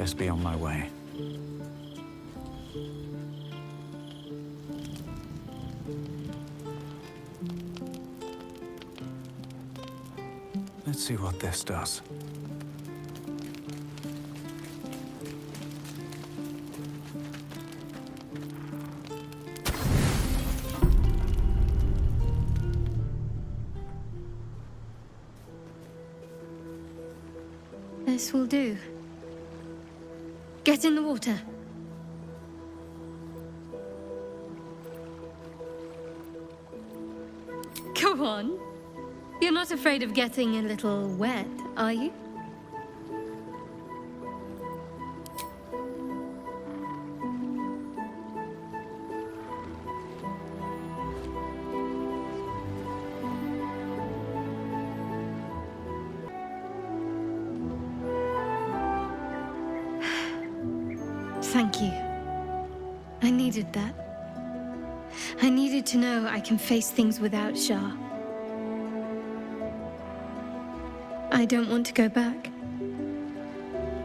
Best be on my way. Let's see what this does. This will do. Get in the water. Go on. You're not afraid of getting a little wet, are you? Thank you. I needed that. I needed to know I can face things without Shah. I don't want to go back.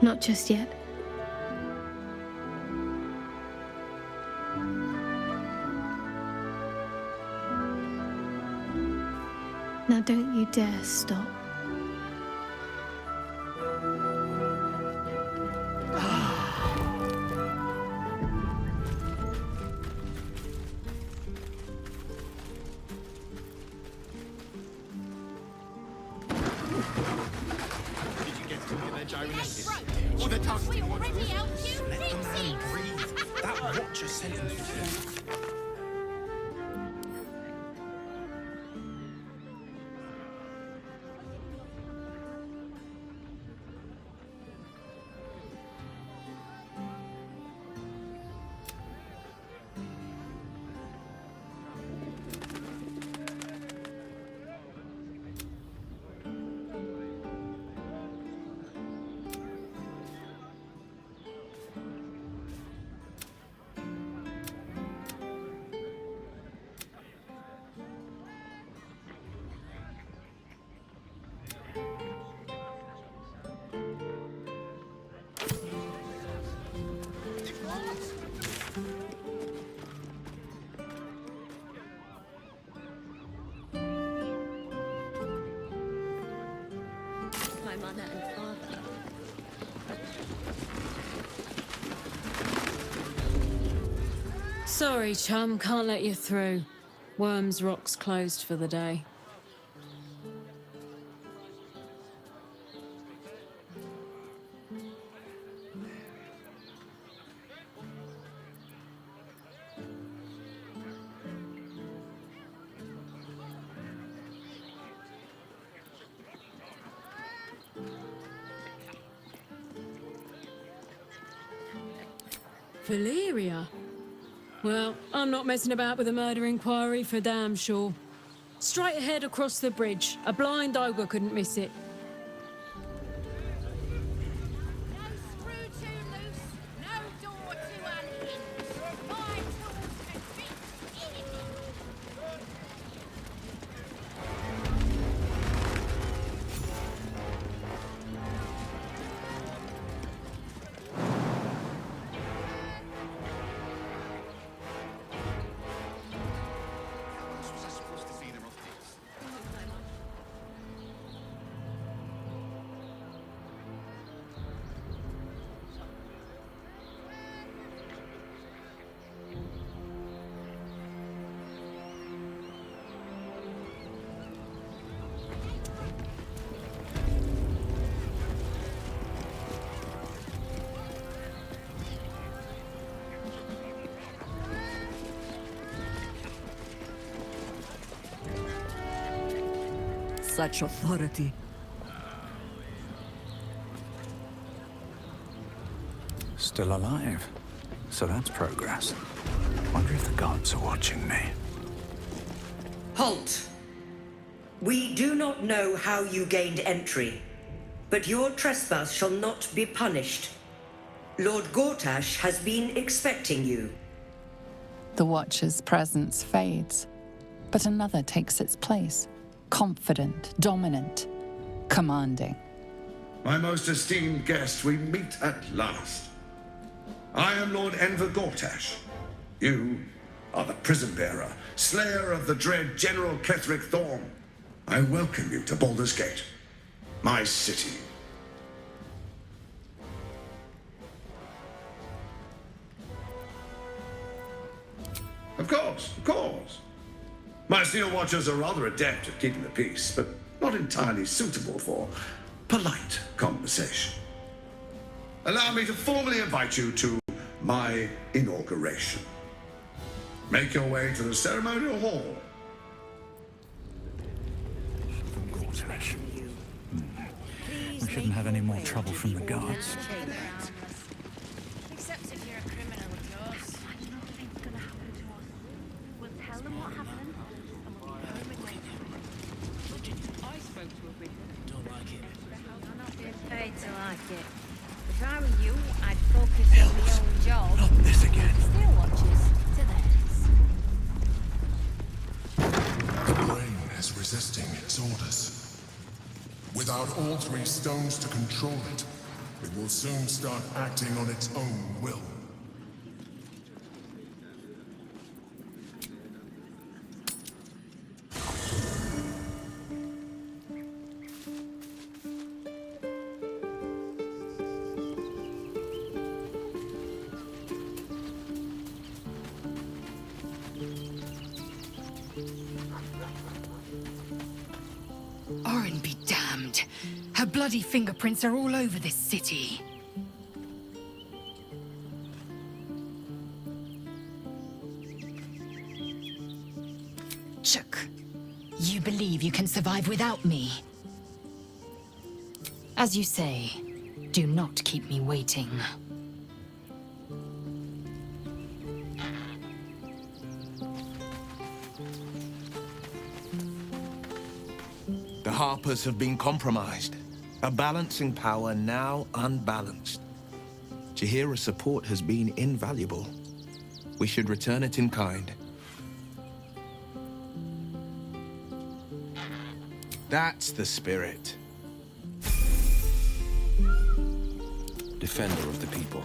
Not just yet. Now don't you dare stop. Or the tongue. We already helped you. Let the man breathe. That watcher sent him through. My mother and father. Sorry, chum, can't let you through. Worms Rock's closed for the day. Valeria? Well, I'm not messing about with a murder inquiry for damn sure. Straight ahead across the bridge. A blind ogre couldn't miss it. No screw too loose, no door too unhinged. My tools can beat anything. Such authority. Still alive. So that's progress. Wonder if the gods are watching me. Halt! We do not know how you gained entry, but your trespass shall not be punished. Lord Gortash has been expecting you. The Watcher's presence fades, but another takes its place. Confident, dominant, commanding. My most esteemed guest, we meet at last. I am Lord Enver Gortash. You are the prison bearer, slayer of the dread General Ketheric Thorm. I welcome you to Baldur's Gate, my city. Of course, of course. My Steel Watchers are rather adept at keeping the peace, but not entirely suitable for polite conversation. Allow me to formally invite you to my inauguration. Make your way to the ceremonial hall. We shouldn't have any more trouble from the guards. Except if you're a criminal, of course. Nothing's gonna happen to us. We'll tell them what happened, and we'll be home again. I spoke to a witness. Don't like it. I'm not being paid to like it. If I were you, I'd focus on my own job. Not this again. Steel watches to theirs. The brain is resisting its orders. Without all three stones to control it, it will soon start acting on its own will. Orin be damned. Her bloody fingerprints are all over this city. Shook. You believe you can survive without me? As you say, do not keep me waiting. The Harpers have been compromised. A balancing power now unbalanced. Jahira's support has been invaluable. We should return it in kind. That's the spirit. Defender of the people.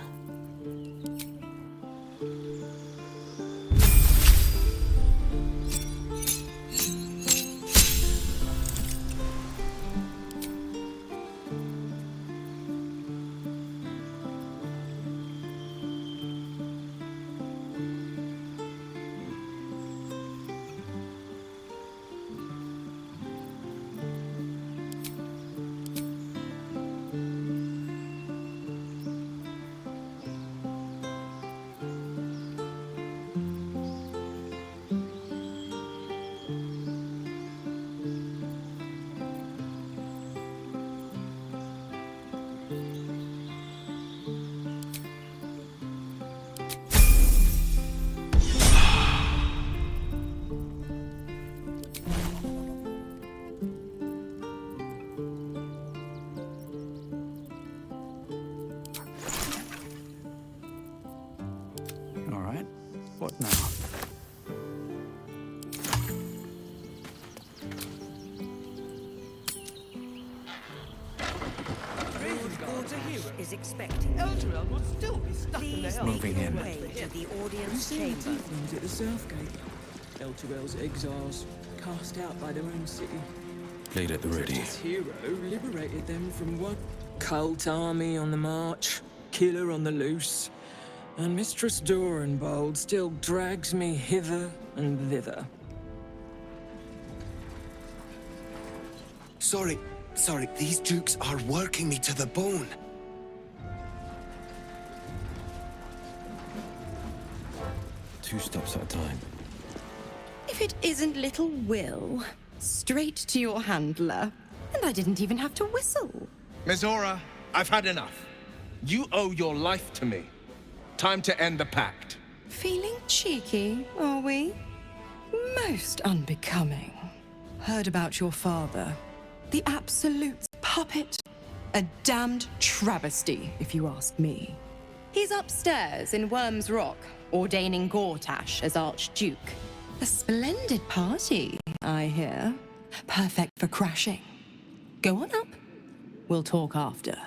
All right. What now? Is expecting. Elturel will still be stuck in the Please hell. make Moving your in. way to the audience The chamber. tieflings at the Southgate. Elturel's exiles, cast out by their own city. Lead at the ready. His hero liberated them from one cult army on the march, killer on the loose, and Mistress Dorenbold still drags me hither and thither. Sorry, these dukes are working me to the bone. Two steps at a time. If it isn't little Will, straight to your handler. And I didn't even have to whistle. Mizora, I've had enough. You owe your life to me. Time to end the pact. Feeling cheeky, are we? Most unbecoming. Heard about your father. The absolute puppet. A damned travesty, if you ask me. He's upstairs in Worm's Rock, ordaining Gortash as Archduke. A splendid party, I hear. Perfect for crashing. Go on up. We'll talk after.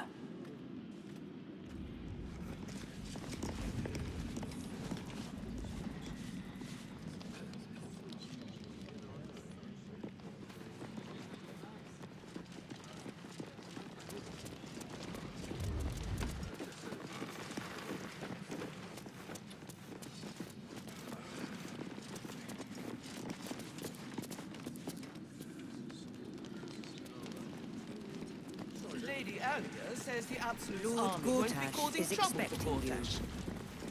Lady Alia says the absolute Lord army won't be Gortash causing is trouble for expecting you. Gortash.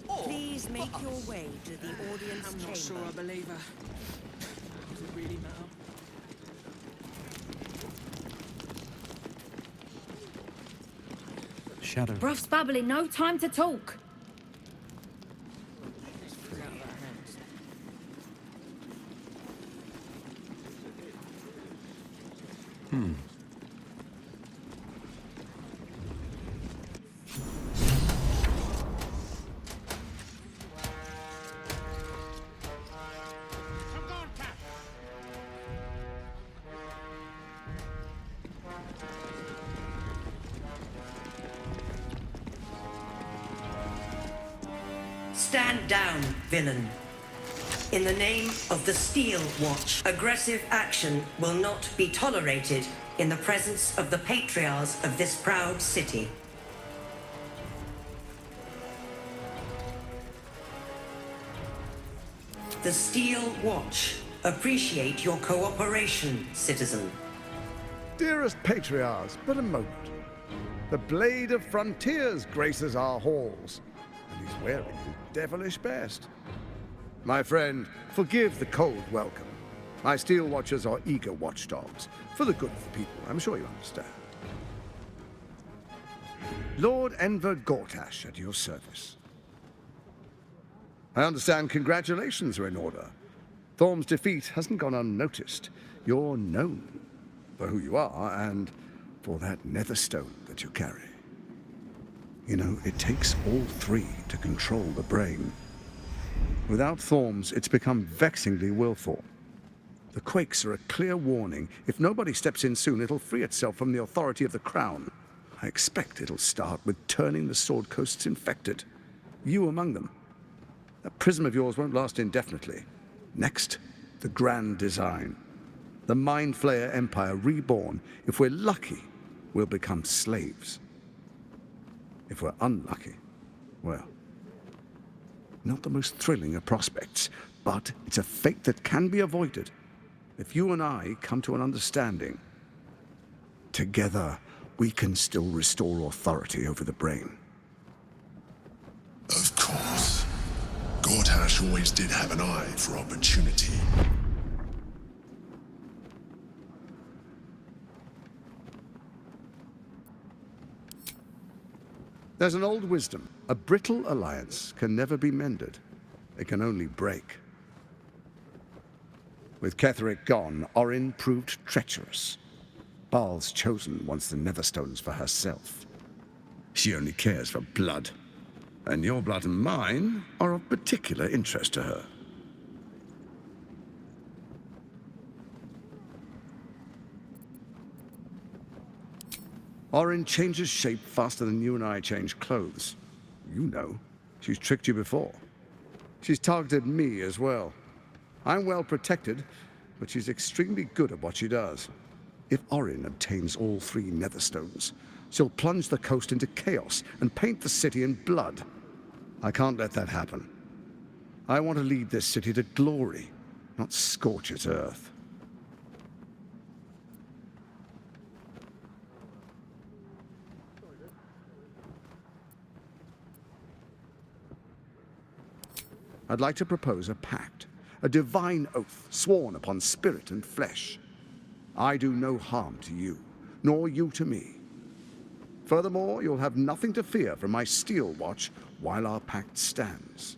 Or Please make for your us. way to the audience I'm chamber. not sure I believe her. Does it really matter? Shadow. Bruff's babbling, no time to talk. Stand down, villain. In the name of the Steel Watch, aggressive action will not be tolerated in the presence of the patriarchs of this proud city. The Steel Watch appreciate your cooperation, citizen. Dearest patriarchs, but a moment. The Blade of Frontiers graces our halls, and he's wearing his devilish best. My friend, forgive the cold welcome. My Steel Watchers are eager watchdogs, for the good of the people, I'm sure you understand. Lord Enver Gortash at your service. I understand congratulations are in order. Thorm's defeat hasn't gone unnoticed. You're known for who you are and for that netherstone that you carry. You know, it takes all three to control the brain. Without Thorm's, it's become vexingly willful. The quakes are a clear warning. If nobody steps in soon, it'll free itself from the authority of the crown. I expect it'll start with turning the Sword Coasts infected. You among them. That prism of yours won't last indefinitely. Next, the grand design. The Mind Flayer Empire reborn. If we're lucky, we'll become slaves. If we're unlucky, well, not the most thrilling of prospects, but it's a fate that can be avoided if you and I come to an understanding. Together, we can still restore authority over the brain. Of course. Gortash always did have an eye for opportunity. There's an old wisdom. A brittle alliance can never be mended. It can only break. With Ketheric gone, Orin proved treacherous. Baal's chosen wants the Netherstones for herself. She only cares for blood. And your blood and mine are of particular interest to her. Orin changes shape faster than you and I change clothes. You know, she's tricked you before. She's targeted me as well. I'm well protected, but she's extremely good at what she does. If Orin obtains all three Netherstones, she'll plunge the coast into chaos and paint the city in blood. I can't let that happen. I want to lead this city to glory, not scorch its earth. I'd like to propose a pact, a divine oath sworn upon spirit and flesh. I do no harm to you, nor you to me. Furthermore, you'll have nothing to fear from my Steel Watch while our pact stands.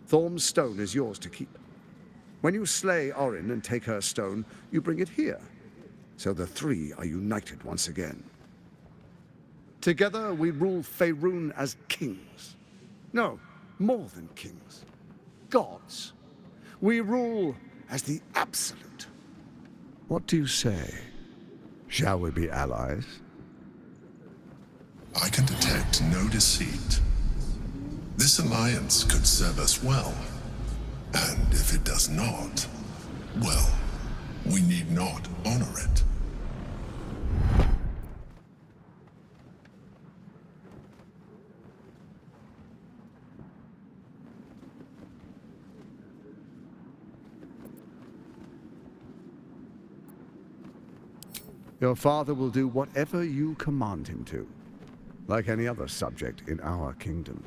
Thorm's stone is yours to keep. When you slay Orin and take her stone, you bring it here, so the three are united once again. Together we rule Faerun as kings. No, more than kings. Gods. We rule as the absolute. What do you say? Shall we be allies? I can detect no deceit. This alliance could serve us well. And if it does not, well, we need not honor it. Your father will do whatever you command him to, like any other subject in our kingdom.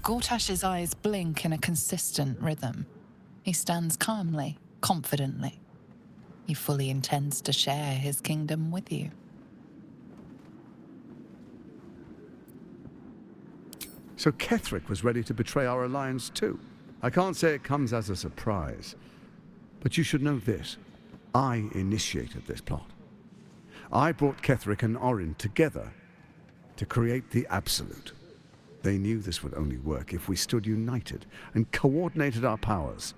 Gortash's eyes blink in a consistent rhythm. He stands calmly, confidently. He fully intends to share his kingdom with you. So Ketheric was ready to betray our alliance too. I can't say it comes as a surprise, but you should know this. I initiated this plot. I brought Ketheric and Orin together to create the Absolute. They knew this would only work if we stood united and coordinated our powers.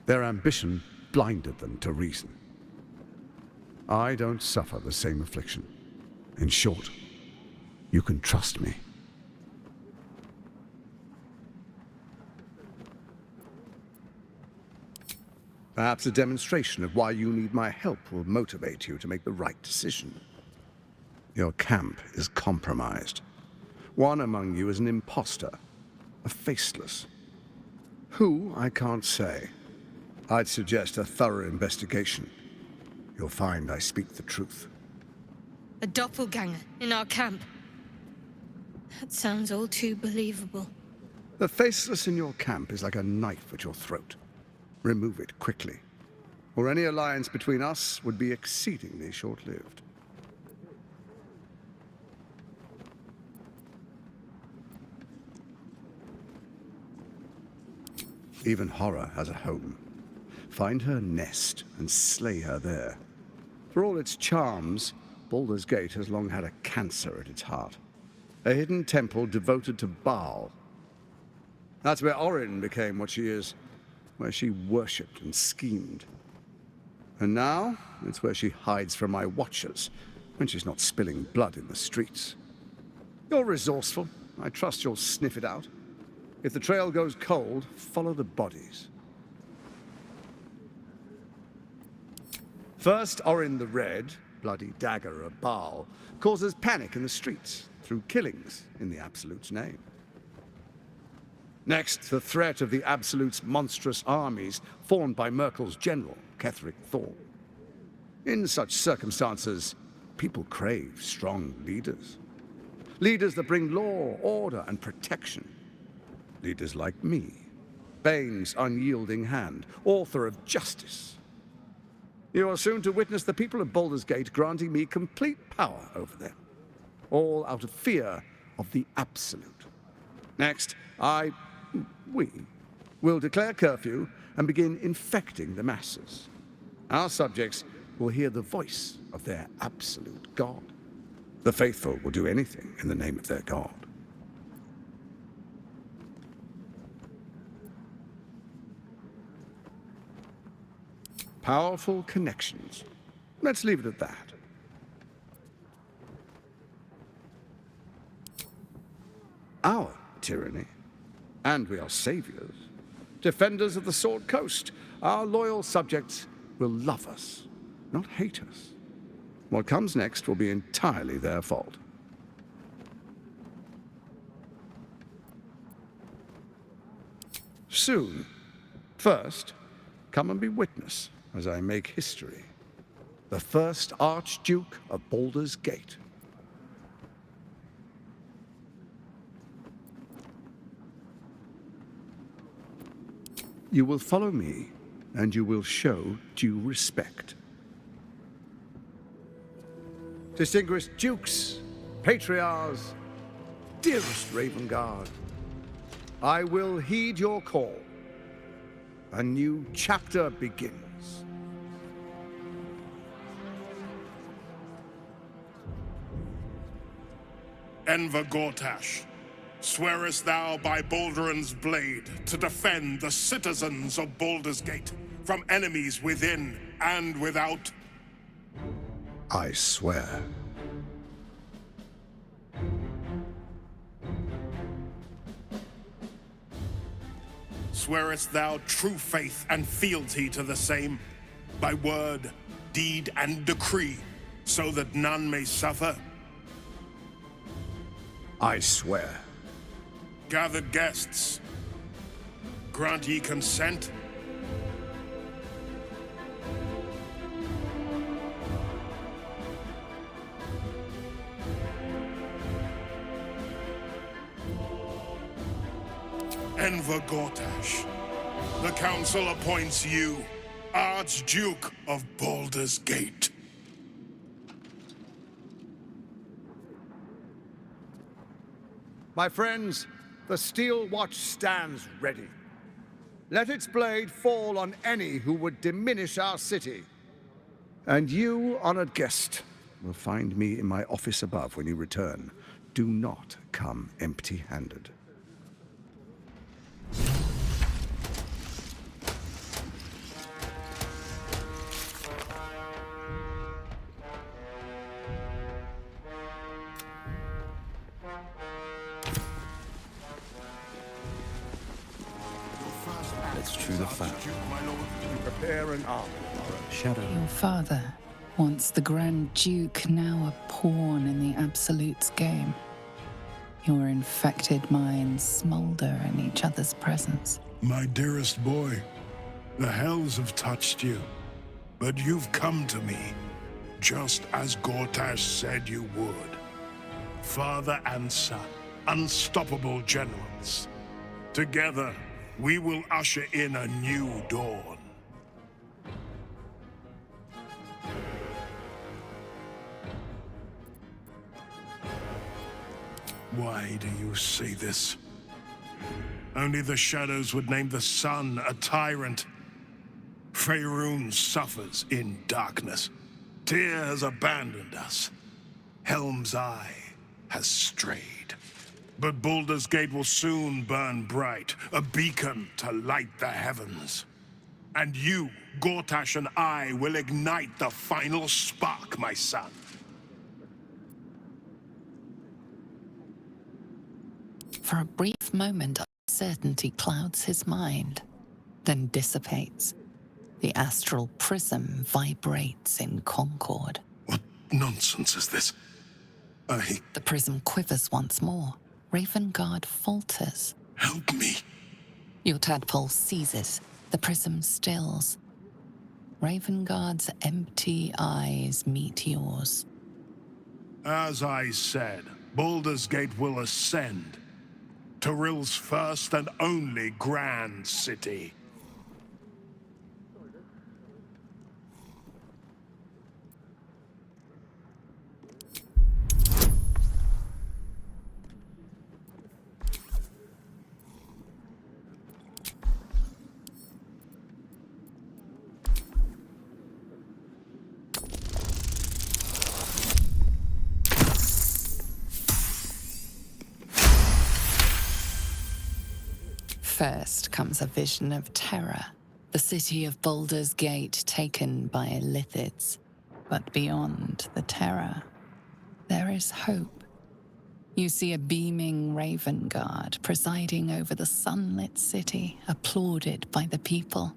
Their ambition blinded them to reason. I don't suffer the same affliction. In short, you can trust me. Perhaps a demonstration of why you need my help will motivate you to make the right decision. Your camp is compromised. One among you is an imposter, a faceless. Who, I can't say. I'd suggest a thorough investigation. You'll find I speak the truth. A doppelganger in our camp. That sounds all too believable. The faceless in your camp is like a knife at your throat. Remove it quickly, or any alliance between us would be exceedingly short-lived. Even horror has a home. Find her nest and slay her there. For all its charms, Baldur's Gate has long had a cancer at its heart. A hidden temple devoted to Baal. That's where Orin became what she is, where she worshipped and schemed. And now, it's where she hides from my watchers, when she's not spilling blood in the streets. You're resourceful. I trust you'll sniff it out. If the trail goes cold, follow the bodies. First, Orin the Red, bloody dagger of Baal, causes panic in the streets through killings in the Absolute's name. Next, the threat of the Absolute's monstrous armies formed by Merkel's general, Ketheric Thorn. In such circumstances, people crave strong leaders. Leaders that bring law, order, and protection. Leaders like me, Bane's unyielding hand, author of justice. You are soon to witness the people of Baldur's Gate granting me complete power over them, all out of fear of the Absolute. Next, we will declare curfew and begin infecting the masses. Our subjects will hear the voice of their absolute God. The faithful will do anything in the name of their God. Powerful connections. Let's leave it at that. Our tyranny. And we are saviors. Defenders of the Sword Coast. Our loyal subjects will love us, not hate us. What comes next will be entirely their fault. Soon. First, come and be witness as I make history. The first Archduke of Baldur's Gate. You will follow me, and you will show due respect. distinguished dukes, patriarchs, dearest Raven Guard, I will heed your call. A new chapter begins. Enver Gortash, swearest thou by Balduran's blade to defend the citizens of Baldur's Gate from enemies within and without? I swear. Swearest thou true faith and fealty to the same, by word, deed, and decree, so that none may suffer? I swear. Gathered guests, grant ye consent? Enver Gortash, the Council appoints you Archduke of Baldur's Gate. My friends, the Steel Watch stands ready. Let its blade fall on any who would diminish our city. And you, honored guest, will find me in my office above when you return. Do not come empty-handed. Let's chew the fat. Prepare an arm. Shadow. Your father, once the Grand Duke, now a pawn in the Absolute's game. Your infected minds smolder in each other's presence. My dearest boy, the hells have touched you, but you've come to me, just as Gortash said you would. Father and son, unstoppable generals. Together, we will usher in a new dawn. Why do you say this? Only the shadows would name the sun a tyrant. Faerun suffers in darkness. Tyr has abandoned us. Helm's Eye has strayed. But Baldur's Gate will soon burn bright, a beacon to light the heavens. And you, Gortash, and I will ignite the final spark, my son. For a brief moment, uncertainty clouds his mind, then dissipates. The astral prism vibrates in concord. What nonsense is this? The prism quivers once more. Ravengard falters. Help me. Your tadpole seizes. The prism stills. Ravengard's empty eyes meet yours. As I said, Baldur's Gate will ascend. Torill's first and only grand city. First comes a vision of terror, the city of Baldur's Gate taken by Lithids. But beyond the terror, there is hope. You see a beaming Ravengard presiding over the sunlit city, applauded by the people.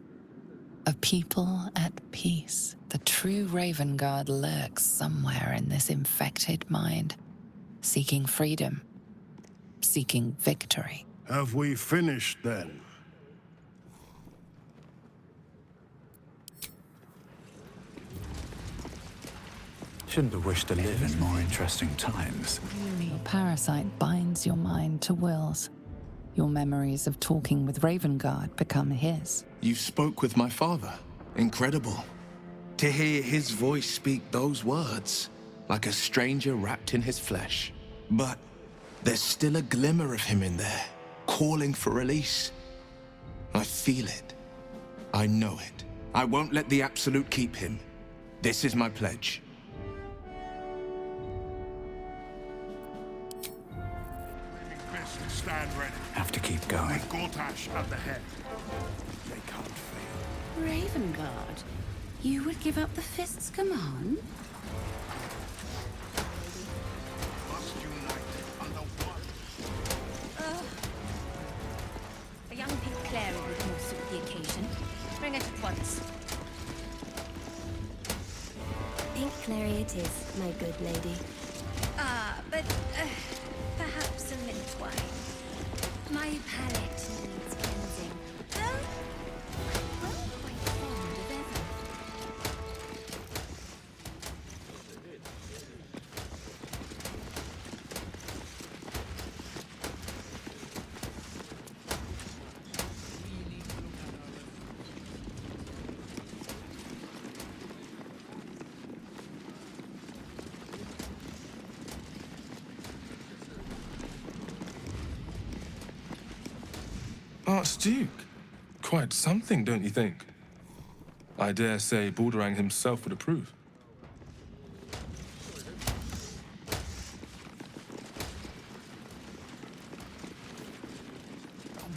A people at peace. The true Ravengard lurks somewhere in this infected mind, seeking freedom, seeking victory. Have we finished, then? Shouldn't have wished to live in more interesting times. Your parasite binds your mind to Will's. Your memories of talking with Ravengard become his. You spoke with my father. Incredible. To hear his voice speak those words. like a stranger wrapped in his flesh. But there's still a glimmer of him in there, calling for release. I feel it. I know it. I won't let the Absolute keep him. This is my pledge. Stand ready. Have to keep going. With Gortash at the head. They can't fail. Ravengard, you would give up the Fist's command? Must unite under one. A young pink Clary would more suit the occasion. Bring it at once. Pink Clary it is, my good lady. But perhaps a mint wine. My palate needs cleansing. Though, I'm well quite fond of Evan. Archduke. Quite something, don't you think? I dare say Baldur himself would approve.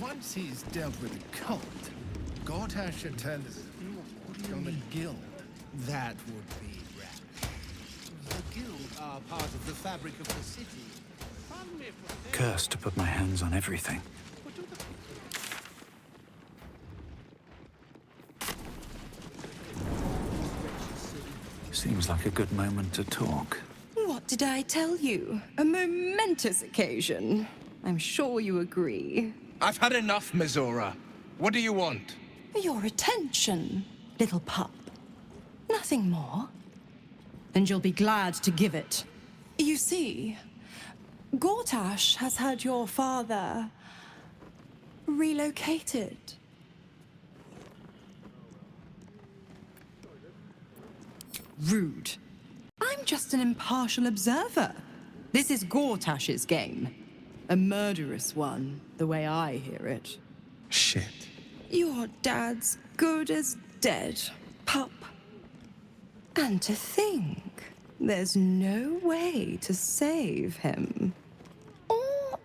Once he's dealt with the cult, Gortash should turn on the guild. That would be rash. The guild are part of the fabric of the city. Cursed to put my hands on everything. Seems like a good moment to talk. What did I tell you? A momentous occasion. I'm sure you agree. I've had enough, Mizora. What do you want? Your attention, little pup. Nothing more. And you'll be glad to give it. You see, Gortash has had your father relocated. Rude. I'm just an impartial observer. This is Gortash's game. A murderous one, the way I hear it. Shit. Your dad's good as dead, pup. And to think, there's no way to save him. Or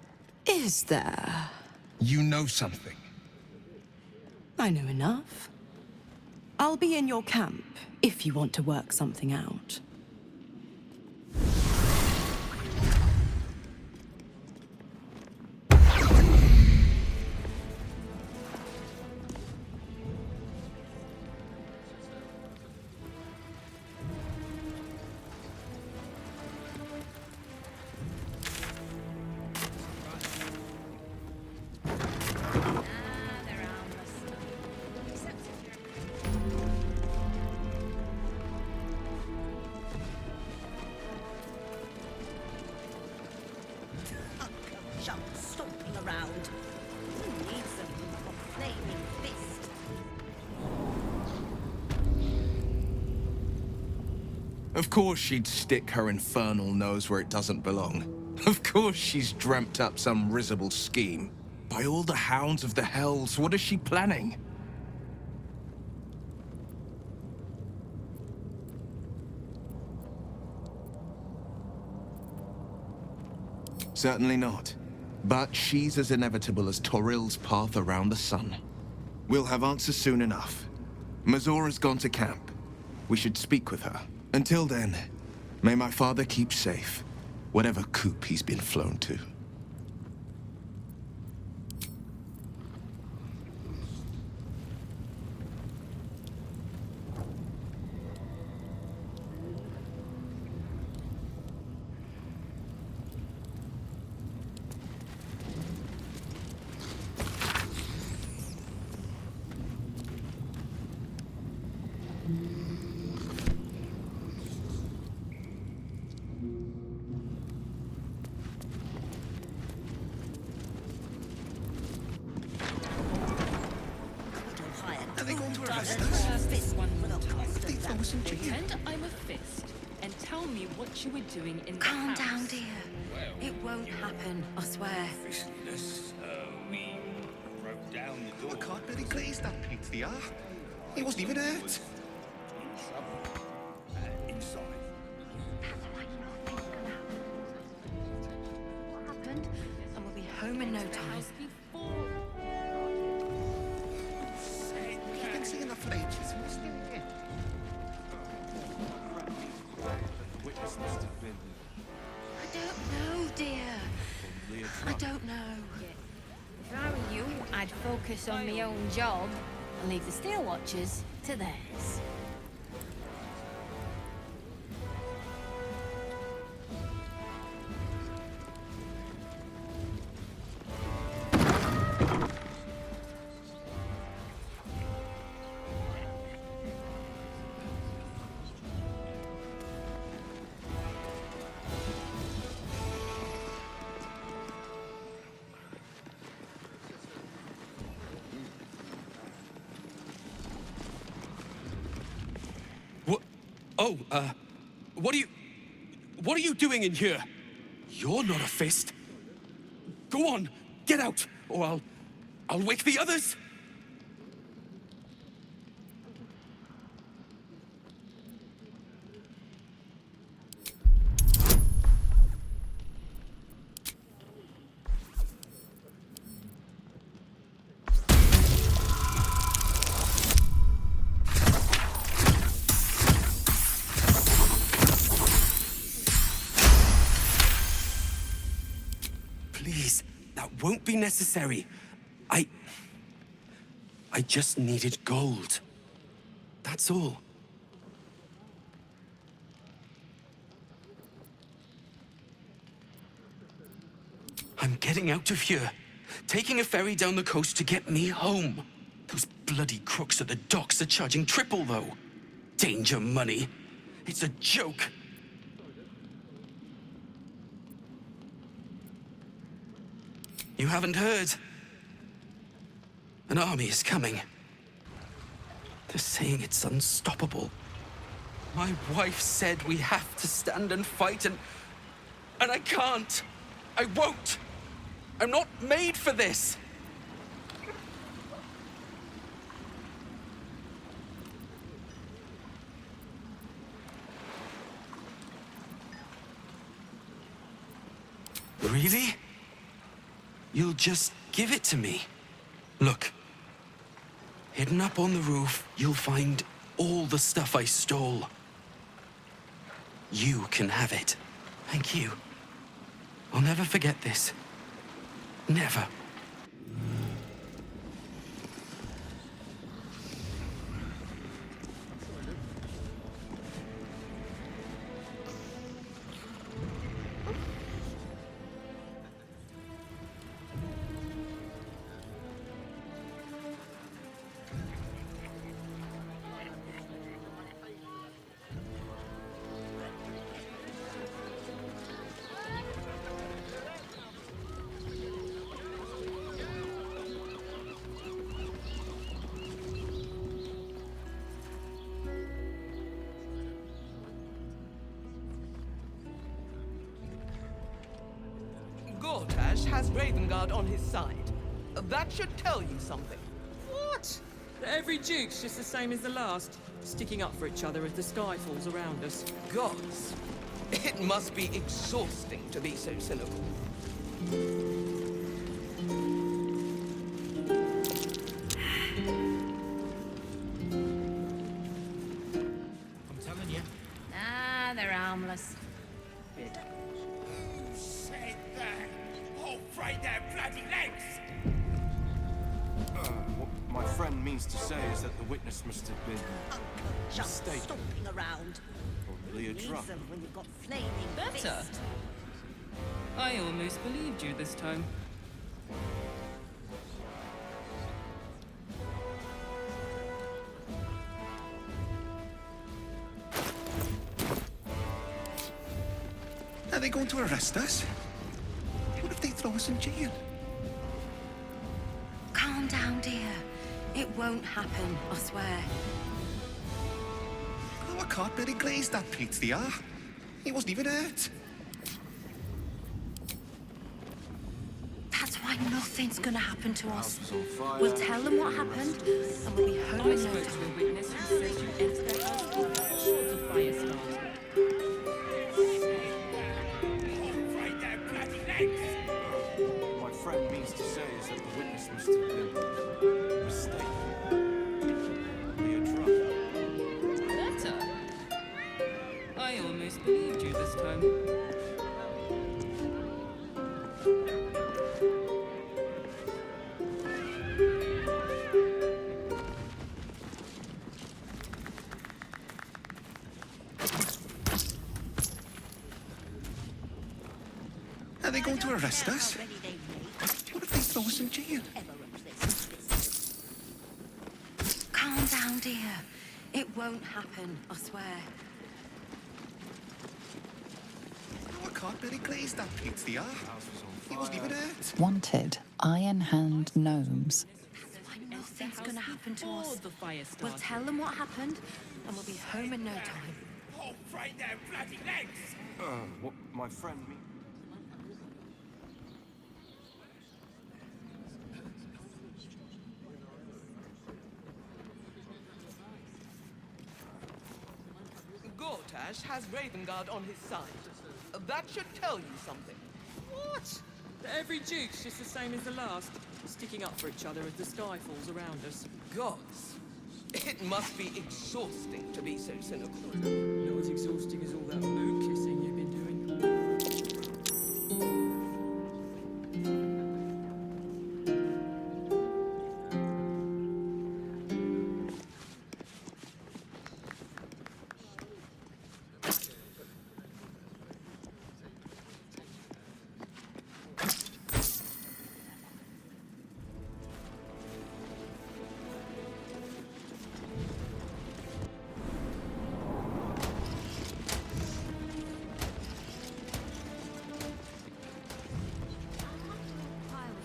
is there? You know something. I know enough. I'll be in your camp if you want to work something out. Stomping around. Who needs them? A flaming fist. Of course she'd stick her infernal nose where it doesn't belong. Of course she's dreamt up some risible scheme. By all the hounds of the hells, what is she planning? Certainly not. But she's as inevitable as Toril's path around the sun. We'll have answers soon enough. Mizora's gone to camp. We should speak with her. Until then, may my father keep safe, whatever coop he's been flown to. Pretend I'm a fist and tell me what you were doing in the Calm house. down, dear. It won't happen, I swear. We broke down the door. I can't really glaze that Pete the art. He wasn't even hurt. Inside. What happened? And we'll be home in no time. You've been seeing that for ages, must you? The witness must have been I don't know, dear. I don't know. If I were you, I'd focus on my own job and leave the Steel Watchers to theirs. What are you doing in here? You're not a fist. Go on, get out, or I'll wake the others. Please, that won't be necessary. I just needed gold. That's all. I'm getting out of here. Taking a ferry down the coast to get me home. Those bloody crooks at the docks are charging triple, though. Danger money. It's a joke. You haven't heard? An army is coming. They're saying it's unstoppable. My wife said we have to stand and fight, and I can't. I won't. I'm not made for this. Really? You'll just give it to me? Look. Hidden up on the roof, you'll find all the stuff I stole. You can have it. Thank you. I'll never forget this. Never. Gortash has Ravengard on his side. That should tell you something. What? Every duke's just the same as the last, sticking up for each other as the sky falls around us. Gods, it must be exhausting to be so cynical. I'm telling you. Ah, they're harmless. Who said that? Oh, break their bloody legs! What my friend means to say is that the witness must have been Just mistaken. stomping around. Probably a drunk. Reason when you've got flaming Better. fist. I almost believed you this time. Are they going to arrest us? What if they throw us in jail? Calm down, dear. It won't happen, I swear. Oh, I can't really glaze that Pete the art. He wasn't even hurt. That's why nothing's gonna happen to us. was on fire. We'll tell them what happened, and we'll be home in no spoke to a time. witness who says you entered their house before the fire started. My friend means to say is that the witness must have been mistaken. Be a drunk. Better. I almost believed you this time. Are they going to arrest us? What if they throw us in jail? Calm down, dear. It won't happen, I swear. No, I can't really glaze that paint the art. He wasn't even hurt. Wanted Iron Hand gnomes. Nothing's gonna happen to us. The fire We'll started. tell them what happened, and we'll be home in no time. What my friend means. Gortash has Ravengard on his side. That should tell you something. What? That every Duke's just the same as the last, sticking up for each other as the sky falls around us. Gods, it must be exhausting to be so cynical. Not as exhausting as all that moon kissing you've been doing.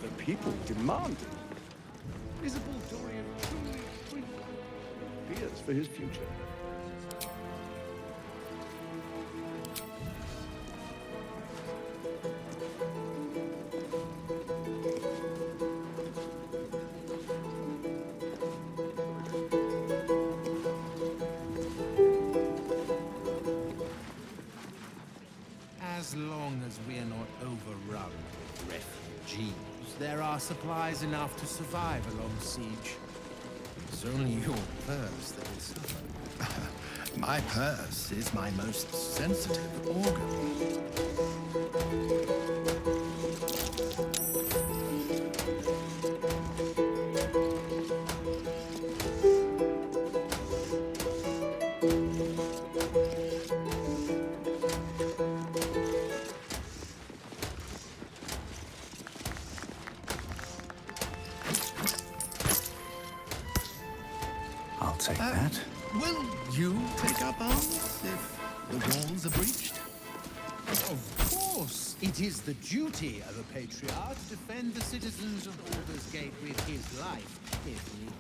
The people demand it. Is a Baldurian truly free? Fears for his future. As long as we're not overrun with refugees, there are supplies enough to survive a long siege. It's only your purse that will suffer. My purse is my most sensitive organ. I'll take that. Will you take up arms if the walls are breached? Of course, it is the duty of a patriarch to defend the citizens of Baldur's Gate with his life, if need.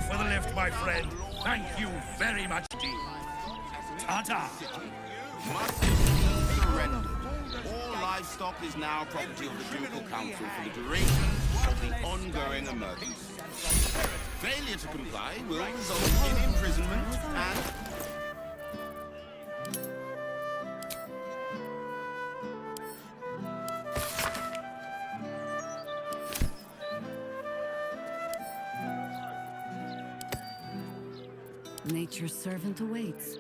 for the lift, my friend. Thank you very much indeed. Ta-ta. Must be surrendered. All livestock is now property of the Ducal Council for the duration of the ongoing emergency. Failure to comply will result in imprisonment and... Nature's servant awaits.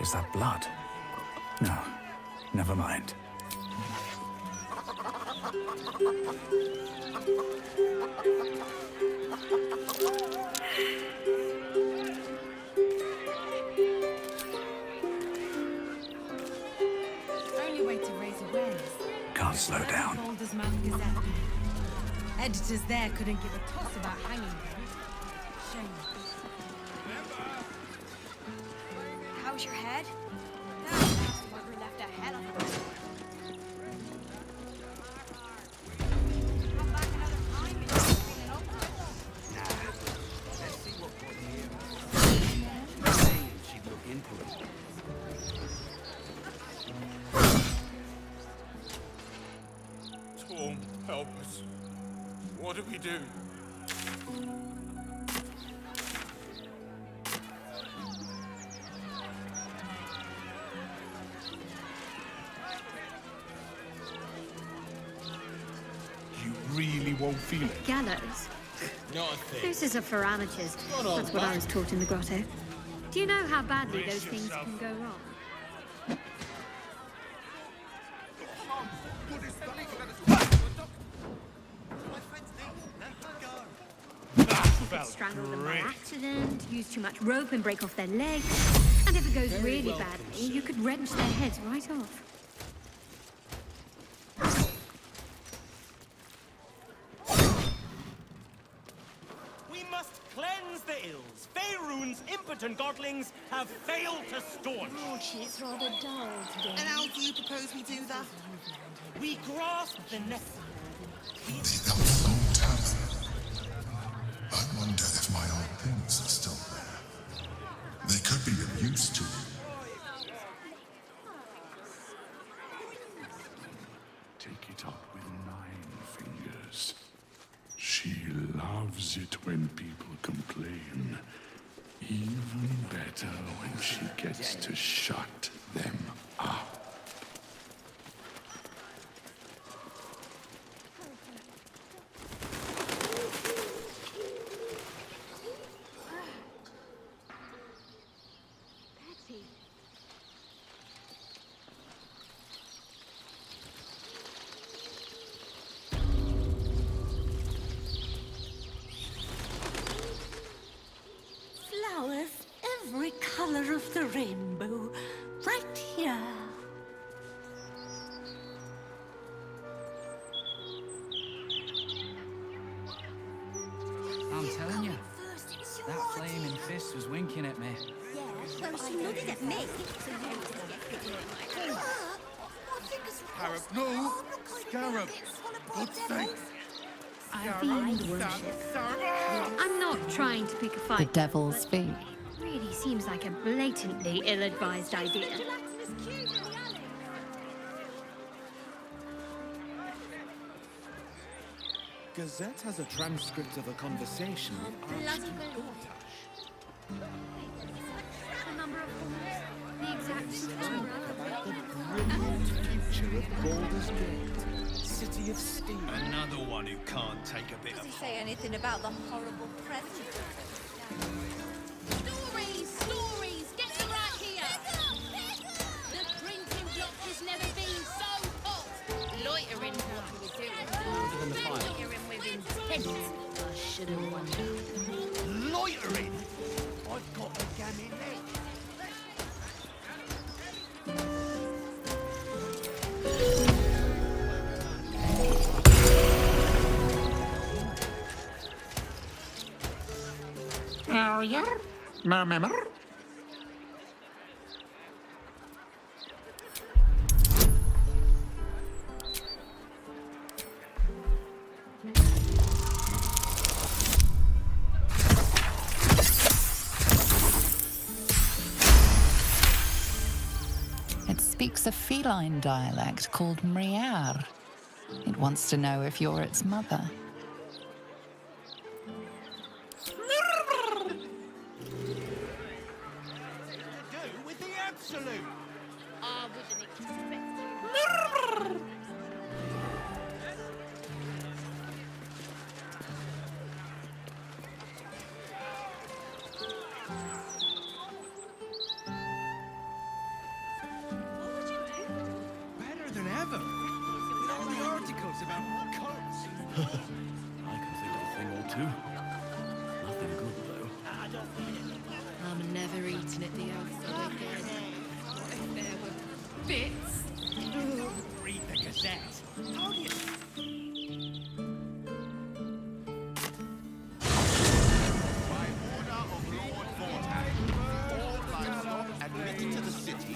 Is that blood? No, never mind. Only way to raise awareness. Can't slow down. Baldur's Mouth Gazette. Editors there couldn't give a toss about hanging them. Shame. How's your head? We left a hell of a Let's see what got here. Saying she'd look into it. Torm, help us. What do we do? You really won't feel it. Gallows? Not a thing. This is for amateurs. Not all That's what I that. was taught in the grotto. Do you know how badly those things can go wrong? Strangle them by accident, use too much rope and break off their legs. And if it goes really badly, you could wrench their heads right off. We must cleanse the ills. Faerun's impotent godlings have failed to staunch. Lordship, it's rather dull today. And how do you propose we do that? We grasp the necessary. I wonder if my old things are still there. They could be of use to me. Take it up with 9 fingers. She loves it when people complain. Even better when she gets to shut them up. Flowers, every color of the rainbow, right here. I'm telling you, that flaming fist was winking at me. Yeah, well, she nodded at me. Scarab, no! Scarab! God's sake! Fiend worship. I'm not trying to pick a The fight. devil's feet. Really seems like a blatantly ill-advised idea. Gazette has a transcript of a conversation with Archduke The number of horns, the exact time. brilliant future of Baldur's Gate, City of Steel. Another one who can't take a bit Does he of say anything about the horrible present? Stories, stories, get them right here. The printing block has never been so hot. Loitering what we were doing. Loitering with intent. I should have wondered. loitering. I've got a gammy leg. It speaks a feline dialect called Mriar. It wants to know if you're its mother. With the absolute. I wouldn't expect Better than ever. With all the articles about cults. I can think of a thing or two. Nothing good, though. I'm never eating at the outside again. If there were bits. Read the Gazette. Told you. By order of Lord Vortak, all livestock admitted to the city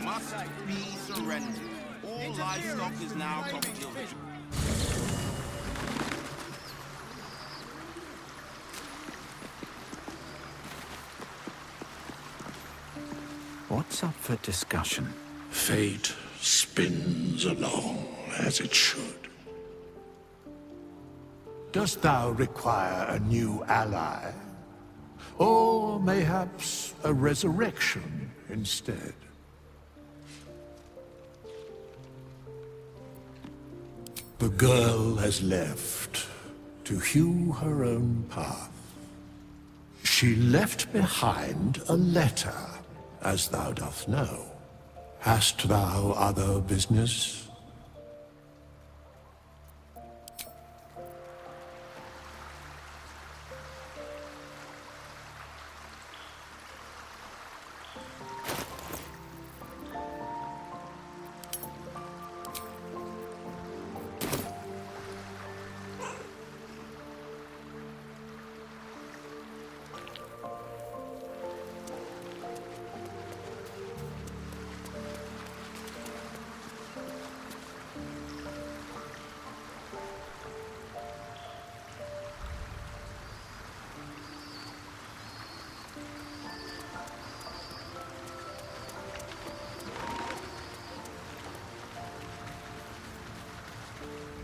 must be surrendered. All livestock is now property of the... What's up for discussion? Fate spins along as it should. Dost thou require a new ally? Or mayhaps a resurrection instead? The girl has left to hew her own path. She left behind a letter, as thou doth know. Hast thou other business?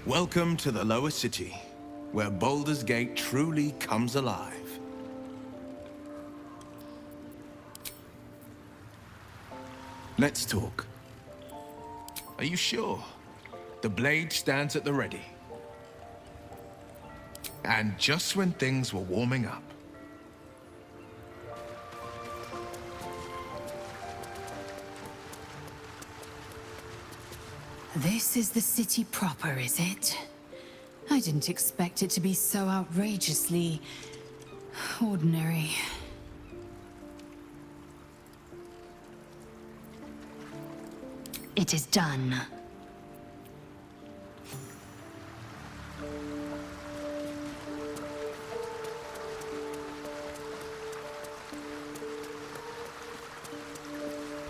Welcome to the lower city, where Baldur's Gate truly comes alive. Let's talk. Are you sure? The blade stands at the ready. And just when things were warming up. This is the city proper, is it? I didn't expect it to be so outrageously ordinary. It is done.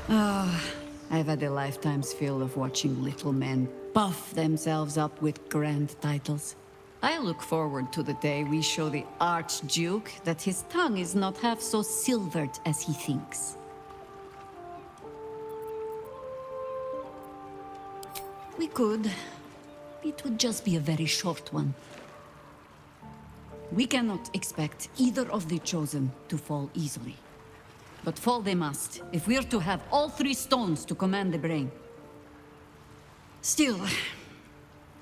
Oh, I've had a lifetime's fill of watching little men puff themselves up with grand titles. I look forward to the day we show the Archduke that his tongue is not half so silvered as he thinks. We could. It would just be a very short one. We cannot expect either of the Chosen to fall easily. But fall they must, if we're to have all three stones to command the brain. Still,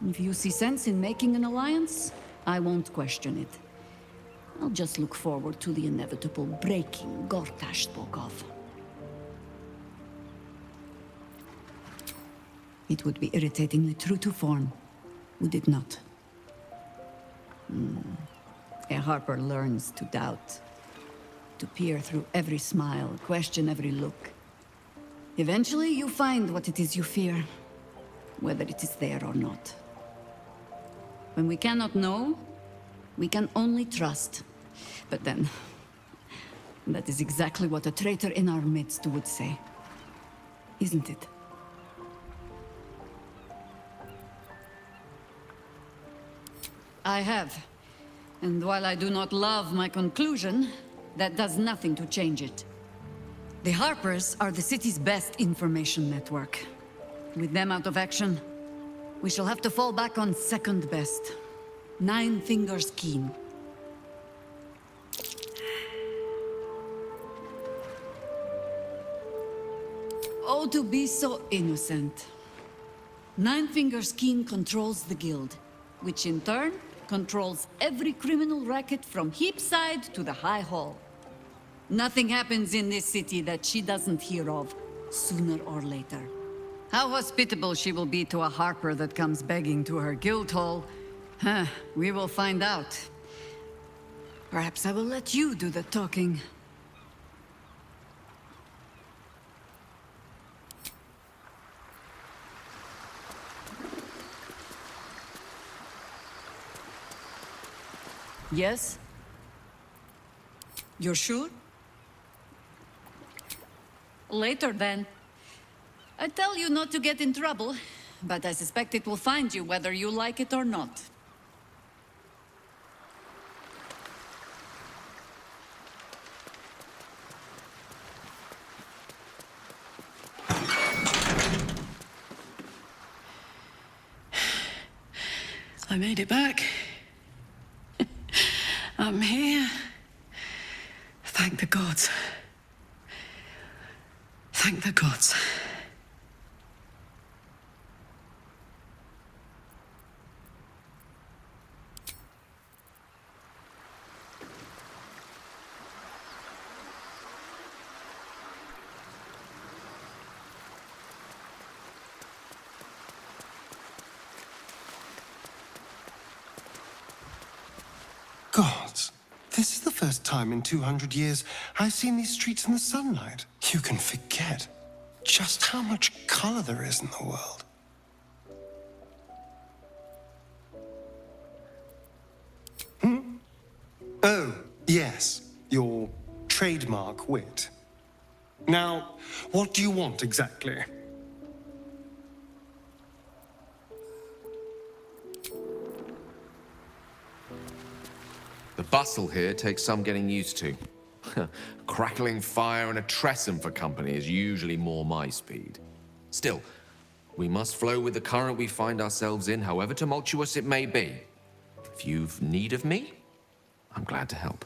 if you see sense in making an alliance, I won't question it. I'll just look forward to the inevitable breaking Gortash spoke of. It would be irritatingly true to form, would it not? A Harper learns to doubt. To peer through every smile, question every look. Eventually, you find what it is you fear, whether it is there or not. When we cannot know, we can only trust. But then, That is exactly what a traitor in our midst would say. Isn't it? I have. And while I do not love my conclusion, that does nothing to change it. The Harpers are the city's best information network. With them out of action, we shall have to fall back on second best. 9 Fingers Keen. Oh, to be so innocent. 9 Fingers Keen controls the guild, which in turn controls every criminal racket from Heapside to the High Hall. Nothing happens in this city that she doesn't hear of, sooner or later. How hospitable she will be to a Harper that comes begging to her guild hall, we will find out. Perhaps I will let you do the talking. Yes? You're sure? Later, then. I tell you not to get in trouble, but I suspect it will find you whether you like it or not. I made it back. I'm here. Thank the gods. Thank the gods. Gods, this is the first time in 200 years I've seen these streets in the sunlight. You can forget just how much color there is in the world. Oh, yes, your trademark wit. Now, what do you want exactly? The bustle here takes some getting used to. Crackling fire and a tresson for company is usually more my speed. Still, we must flow with the current we find ourselves in, however tumultuous it may be. If you've need of me, I'm glad to help.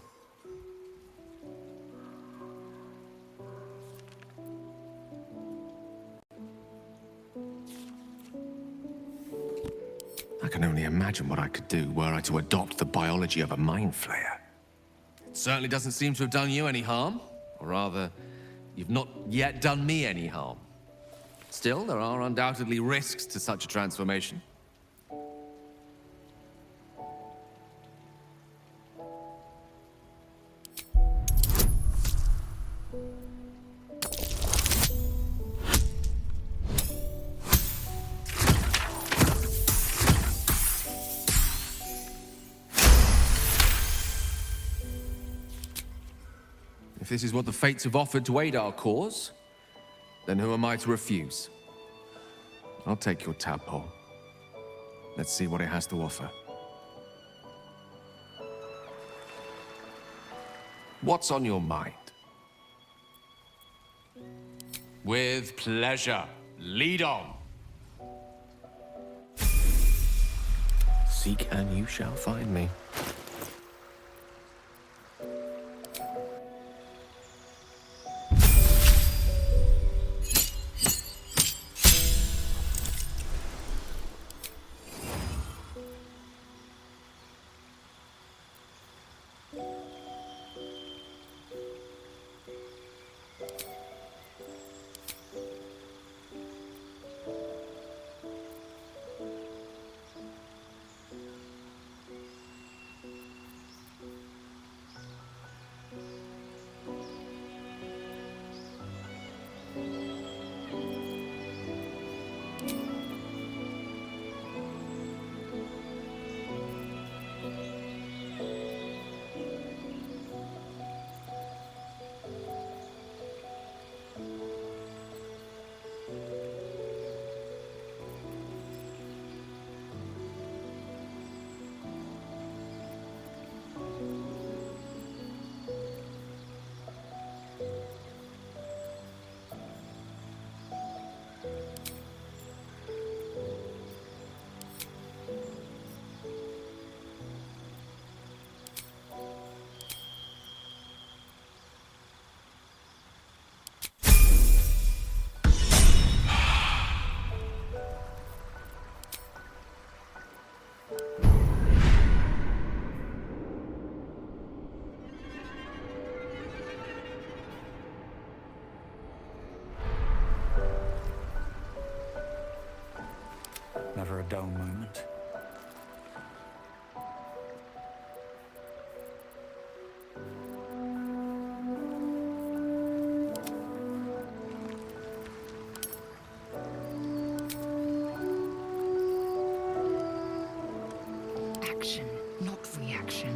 I can only imagine what I could do were I to adopt the biology of a mind flayer. It certainly doesn't seem to have done you any harm. Or rather, you've not yet done me any harm. Still, there are undoubtedly risks to such a transformation. If this is what the fates have offered to aid our cause, then who am I to refuse? I'll take your tadpole. Let's see what it has to offer. What's on your mind? With pleasure. Lead on. Seek and you shall find me. never a dull moment. Action, not reaction.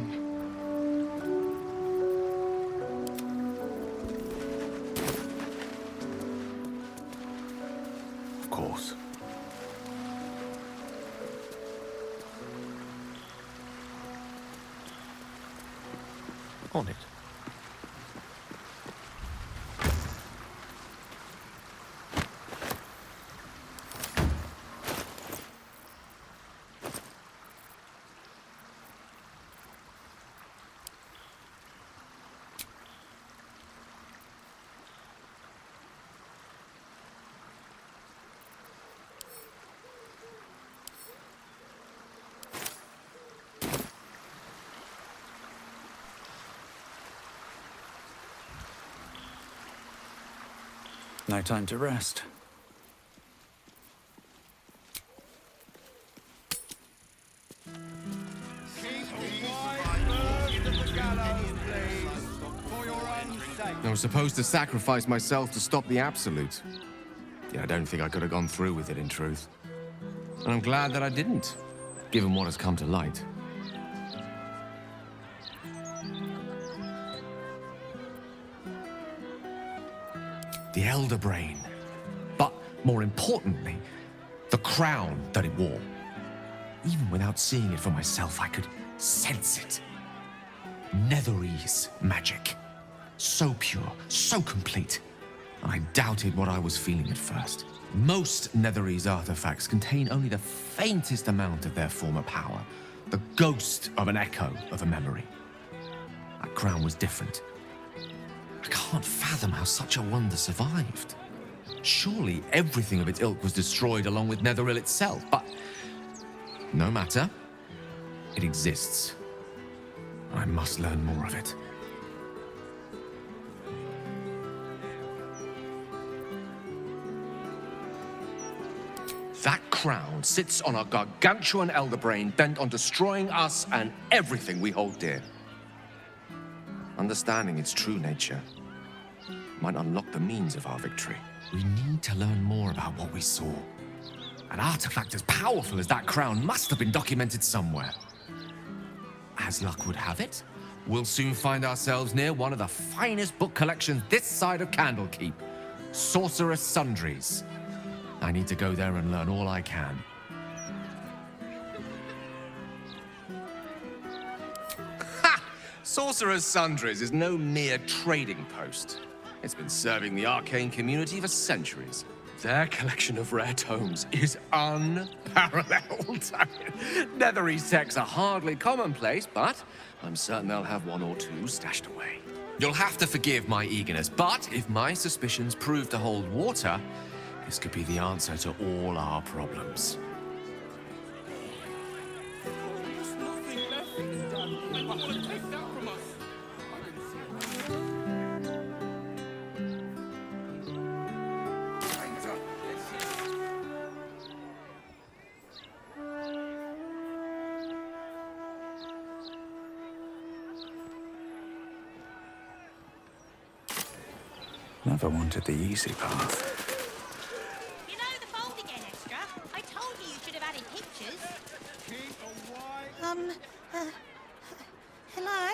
Of course. On it. No time to rest. I was supposed to sacrifice myself to stop the Absolute. Yeah, I don't think I could have gone through with it, in truth. And I'm glad that I didn't, given what has come to light. The Elder Brain. But more importantly, the crown that it wore. Even without seeing it for myself, I could sense it. Netherese magic. So pure, so complete. I doubted what I was feeling at first. Most Netherese artifacts contain only the faintest amount of their former power, the ghost of an echo of a memory. That crown was different. I can't fathom how such a wonder survived. Surely everything of its ilk was destroyed along with Netheril itself, but no matter. It exists. I must learn more of it. That crown sits on a gargantuan elder brain bent on destroying us and everything we hold dear. Understanding its true nature might unlock the means of our victory. We need to learn more about what we saw. An artifact as powerful as that crown must have been documented somewhere. As luck would have it, we'll soon find ourselves near one of the finest book collections this side of Candlekeep, Sorcerer's Sundries. I need to go there and learn all I can. Ha! Sorcerer's Sundries is no mere trading post. It's been serving the arcane community for centuries. Their collection of rare tomes is unparalleled. Netherese texts are hardly commonplace, but I'm certain they'll have one or two stashed away. You'll have to forgive my eagerness, but if my suspicions prove to hold water, this could be the answer to all our problems. There's nothing left to be done. I want to take that from us. Never wanted the easy path. You know the fold again, Extra? I told you you should have added pictures. Hello?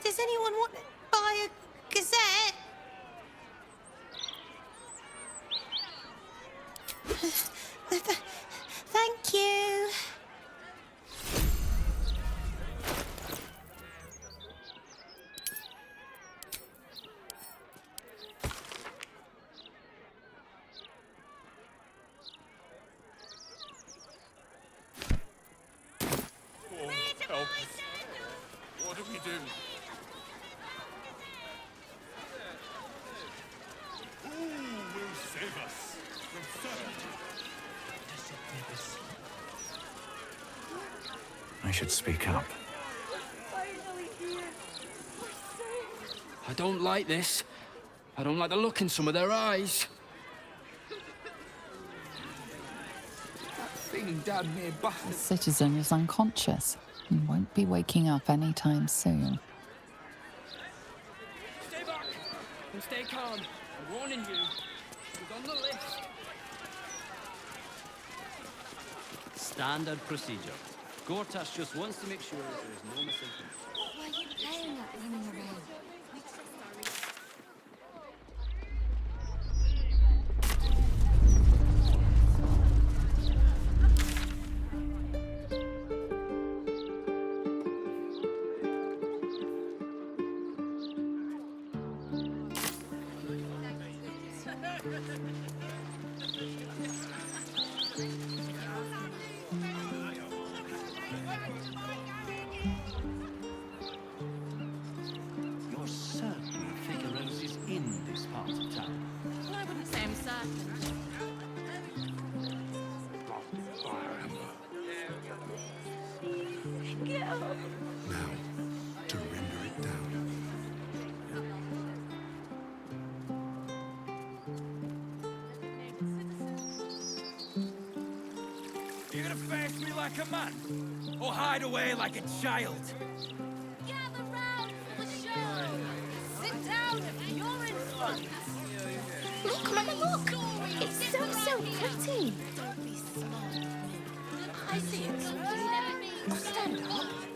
Does anyone want to buy a gazette? Thank you. Help. What do we do? Who will save us from certainty? I should speak up. I don't like this. I don't like the look in some of their eyes. thing down nearby. The citizen is unconscious and won't be waking up anytime soon. Stay back and stay calm. I'm warning you. He's on the list. Standard procedure. Gortash just wants to make sure there is no misinformation. What were you playing at running around? You're certain Figueroa's is in this part of town? I wouldn't say I'm certain. Now, to render it down. You gonna face me like a man? Or hide away like a child? Gather round for the show! Sit down if you're in front! Look, Mama, look! It's so pretty! Don't be smart. I see it. Stand up.